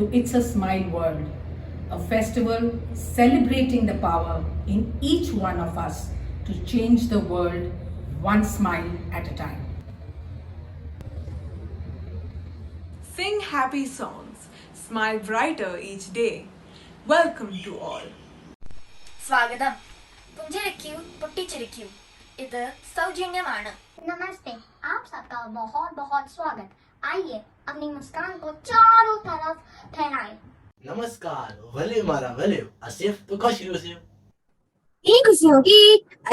to It's a Smile World, a festival celebrating the power in each one of us to change the world one smile at a time. Sing happy songs, smile brighter each day. Welcome to all. സ്വാഗതം. പുഞ്ചിരിക്കൂ, പൊട്ടിച്ചിരിക്കൂ. ഇത് സൗജന്യമാണ്. नमस्ते, आप सबका बहुत बहुत स्वागत। आइए अपनी मुस्कान को चारों तरफ फैलाएं। नमस्कार, वले मारा वले, आसिफ तो खुशी हो से। इन खुशियों की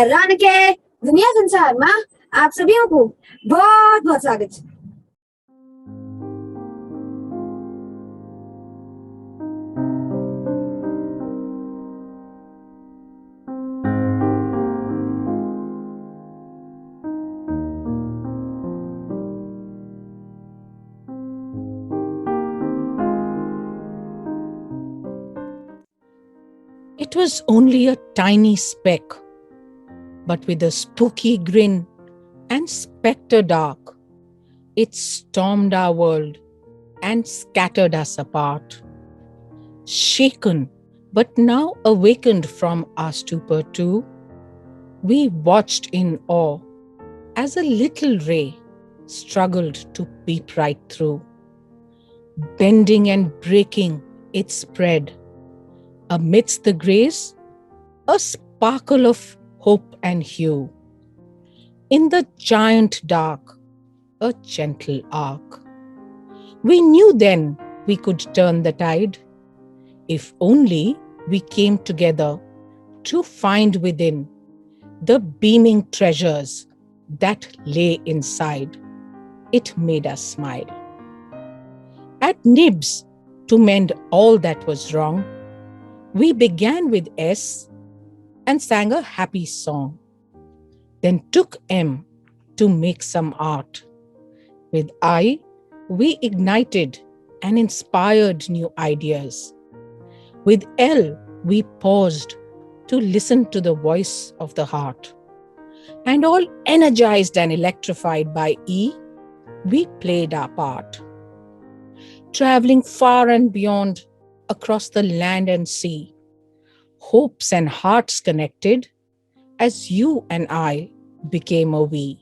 ऐलान के दुनिया संसार में आप सभी को बहुत बहुत स्वागत है। It was only a tiny speck, but with a spooky grin and spectre dark, it stormed our world and scattered us apart. Shaken, but now awakened from our stupor too, we watched in awe as a little ray struggled to peep right through. Bending and breaking, it spread. Amidst the grace, a sparkle of hope and hue. In the giant dark, a gentle arc. We knew then we could turn the tide, if only we came together to find within the beaming treasures that lay inside. It made us smile. At Nibs, to mend all that was wrong, we began with S and sang a happy song, then took M to make some art. With I, we ignited and inspired new ideas. With L, we paused to listen to the voice of the heart. And all energized and electrified by E, we played our part. Traveling far and beyond, across the land and sea, hopes and hearts connected as you and I became a we.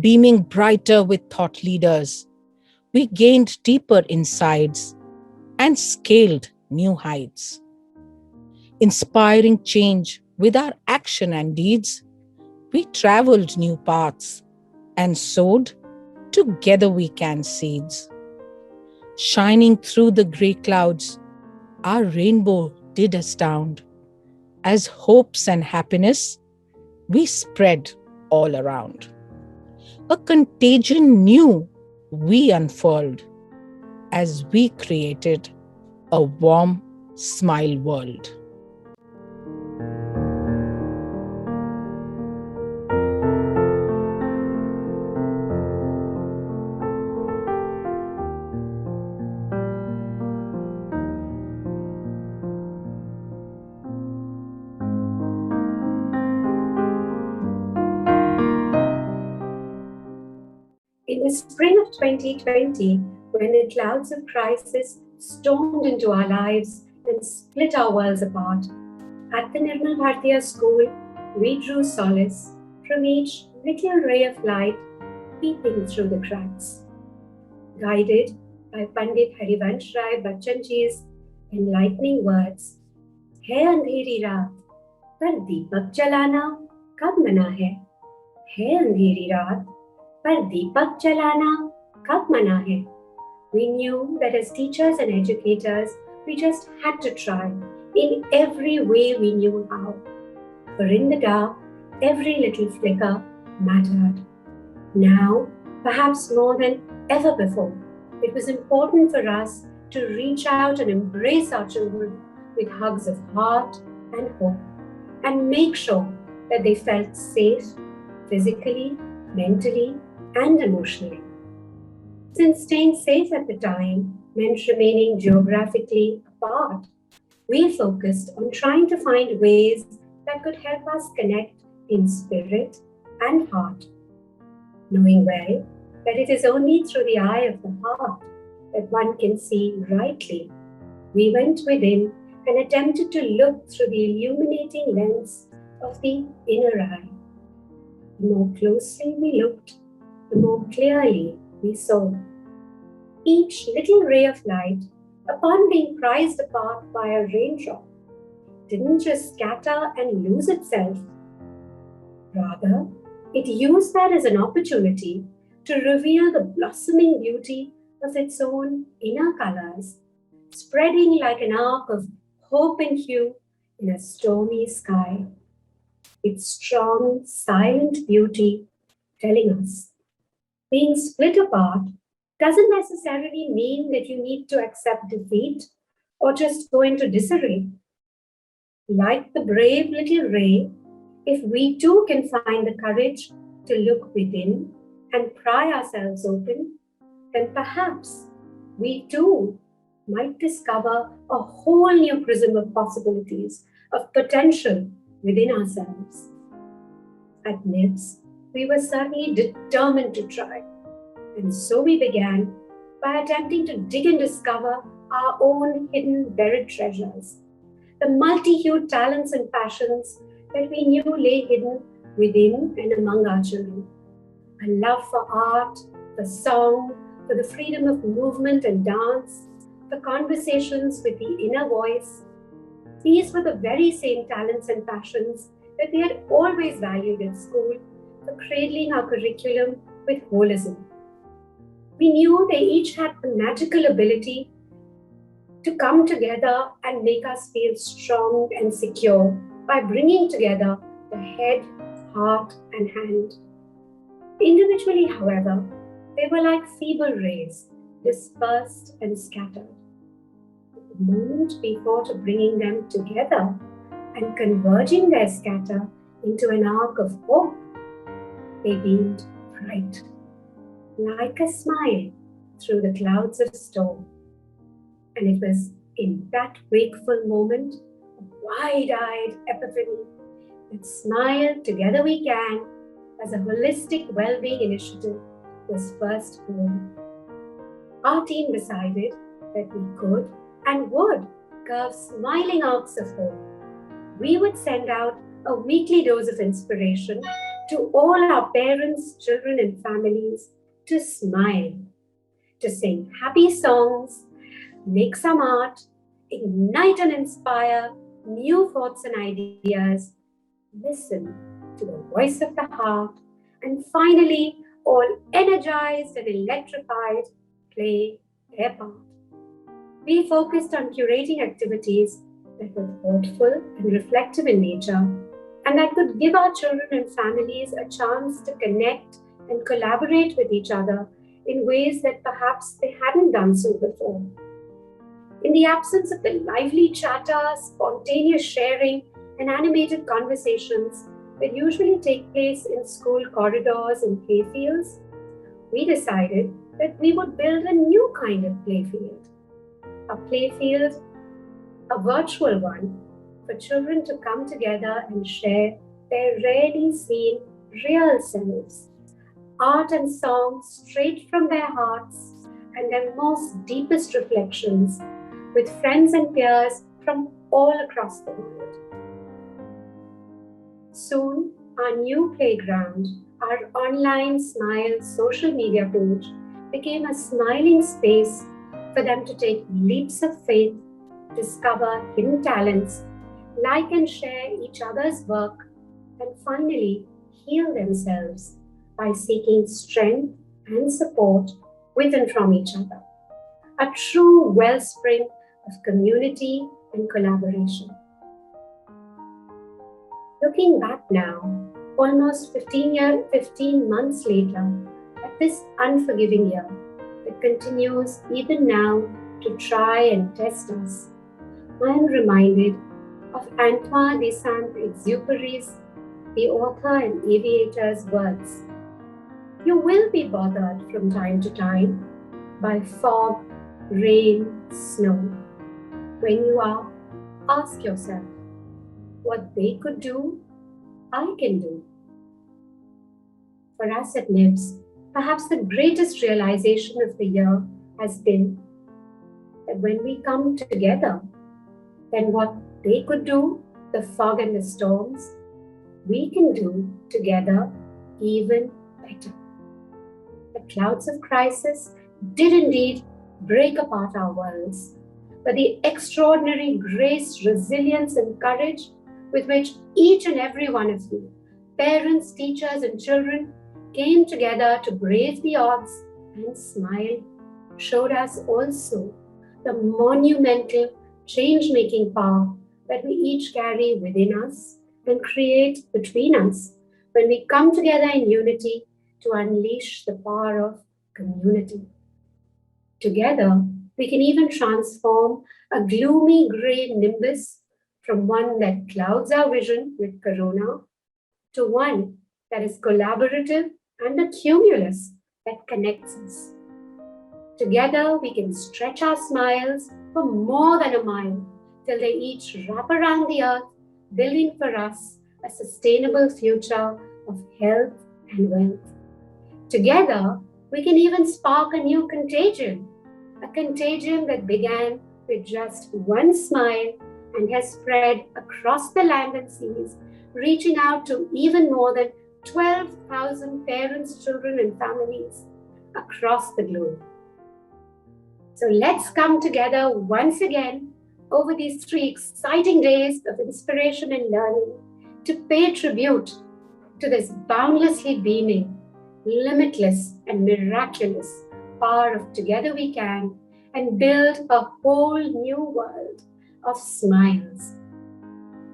Beaming brighter with thought leaders, we gained deeper insides and scaled new heights. Inspiring change with our action and deeds, we traveled new paths and sowed together we can seeds. Shining through the grey clouds, our rainbow did astound. As hopes and happiness, we spread all around. A contagion new we unfurled as we created a warm smile world. In the spring of 2020, when the clouds of crisis stormed into our lives and split our worlds apart, at the Nirmal Bhartiya School, we drew solace from each little ray of light peeping through the cracks. Guided by Pandit Harivansh Rai Bachchanji's enlightening words, "है अंधेरी रात, पर दीपक जलाना कब मना है अंधेरी रात, पर दीपक जलाना कब मना है." We knew that as teachers and educators, we just had to try in every way we knew how. For in the dark, every little flicker mattered. Now, perhaps more than ever before, it was important for us to reach out and embrace our children with hugs of heart and hope, and make sure that they felt safe physically, mentally, and emotionally. Since staying safe at the time meant remaining geographically apart, we focused on trying to find ways that could help us connect in spirit and heart, knowing well that it is only through the eye of the heart that one can see rightly, we went within and attempted to look through the illuminating lens of the inner eye. The more closely we looked, the more clearly we saw. Each little ray of light, upon being prized apart by a raindrop, didn't just scatter and lose itself. Rather, it used that as an opportunity to reveal the blossoming beauty of its own inner colors, spreading like an arc of hope and hue in a stormy sky. Its strong, silent beauty telling us, being split apart doesn't necessarily mean that you need to accept defeat or just go into disarray. Like the brave little ray, if we too can find the courage to look within and pry ourselves open, then perhaps we too might discover a whole new prism of possibilities, of potential within ourselves. At NIBS, we were certainly determined to try, and so we began by attempting to dig and discover our own hidden buried treasures, the multi-hued talents and passions that we knew lay hidden within and among our children. A love for art, for song, for the freedom of movement and dance, for conversations with the inner voice. These were the very same talents and passions that we had always valued at school, for cradling our curriculum with holism. We knew they each had the magical ability to come together and make us feel strong and secure by bringing together the head, heart, and hand. Individually, however, they were like feeble rays, dispersed and scattered. The moment we thought of bringing them together and converging their scatter into an arc of hope, they beamed bright, like a smile through the clouds of storm. And it was in that wakeful moment of wide-eyed epiphany that Smile Together We Can, as a holistic well-being initiative, was first born. Our team decided that we could and would curve smiling arcs of hope. We would send out a weekly dose of inspiration to all our parents, children, and families to smile, to sing happy songs, make some art, ignite and inspire new thoughts and ideas, listen to the voice of the heart, and finally, all energized and electrified, play their part. We focused on curating activities that were thoughtful and reflective in nature, and that could give our children and families a chance to connect and collaborate with each other in ways that perhaps they hadn't done so before. In the absence of the lively chatter, spontaneous sharing, and animated conversations that usually take place in school corridors and playfields, we decided that we would build a new kind of playfield. A playfield, a virtual one, for children to come together and share their rarely seen real selves, art and song straight from their hearts and their most deepest reflections, with friends and peers from all across the world. Soon, our new playground, our online Smile social media page, became a smiling space for them to take leaps of faith, discover hidden talents, like and share each other's work, and finally heal themselves by seeking strength and support with and from each other. A true wellspring of community and collaboration. Looking back now, almost 15 months later, at this unforgiving year that continues even now to try and test us, I am reminded of Antoine de Saint-Exupéry's, the author and aviator's words. You will be bothered from time to time by fog, rain, snow. When you are, ask yourself, what they could do, I can do. For us at NIBS, perhaps the greatest realization of the year has been that when we come together, then what they could do, the fog and the storms, we can do together even better. The clouds of crisis did indeed break apart our worlds, but the extraordinary grace, resilience, and courage with which each and every one of you, parents, teachers, and children, came together to brave the odds and smile, showed us also the monumental change-making power that we each carry within us and create between us when we come together in unity to unleash the power of community. Together, we can even transform a gloomy grey nimbus from one that clouds our vision with corona to one that is collaborative and a cumulus that connects us. Together, we can stretch our smiles for more than a mile till they each wrap around the earth, building for us a sustainable future of health and wealth. Together, we can even spark a new contagion, a contagion that began with just one smile and has spread across the land and seas, reaching out to even more than 12,000 parents, children, and families across the globe. So let's come together once again over these 3 exciting days of inspiration and learning to pay tribute to this boundlessly beaming, limitless, and miraculous power of Together We Can and build a whole new world of smiles.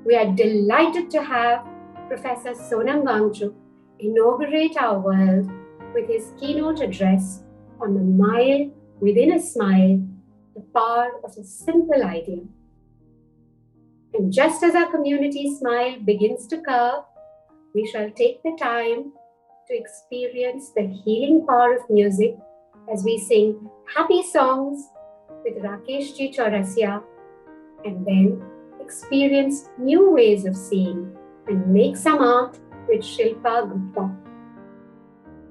We are delighted to have Professor Sonam Wangchuk inaugurate our world with his keynote address on the mile within a smile, the power of a simple idea. And just as our community smile begins to curve, we shall take the time to experience the healing power of music as we sing happy songs with Rakesh Ji Chaurasia, and then experience new ways of seeing and make some art with Shilpa Gupta.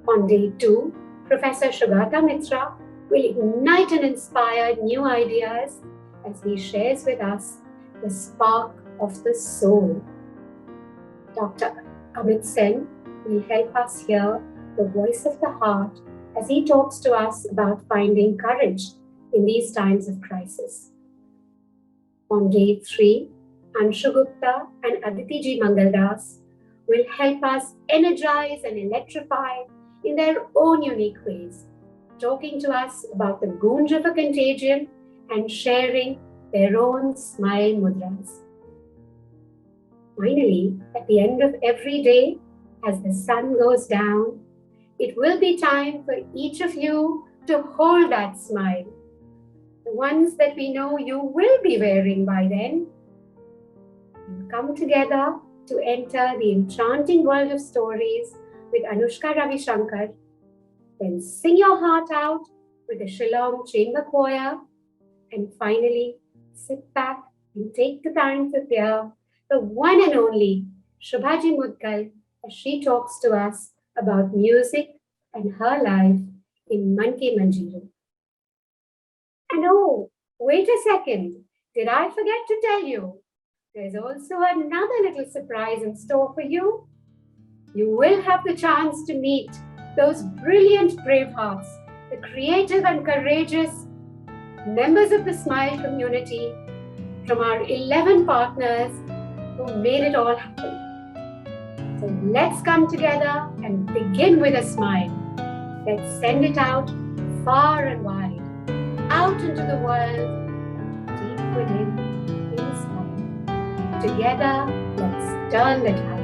On day 2, Professor Shugata Mitra will ignite and inspire new ideas as he shares with us the spark of the soul. Dr. Amit Sen will help us hear the voice of the heart as he talks to us about finding courage in these times of crisis. On day 3, Anshu Gupta and Aditi Ji Mangaldas will help us energize and electrify in their own unique ways, talking to us about the goonj of a contagion and sharing their own smile mudras. Finally, at the end of every day, as the sun goes down, it will be time for each of you to hold that smile, the ones that we know you will be wearing by then, and come together to enter the enchanting world of stories with Anushka Ravishankar, then sing your heart out with the Shillong Chamber Choir, and finally sit back and take the time to hear the one and only Shubhaji Mudgal as she talks to us about music and her life in Man Ki Manjeeram. And oh, wait a second, did I forget to tell you? There's also another little surprise in store for you. You will have the chance to meet those brilliant bravehearts, the creative and courageous members of the Smile community from our 11 partners who made it all happen. So let's come together and begin with a smile. Let's send it out far and wide, out into the world, deep within, inside. Together, let's turn the tide.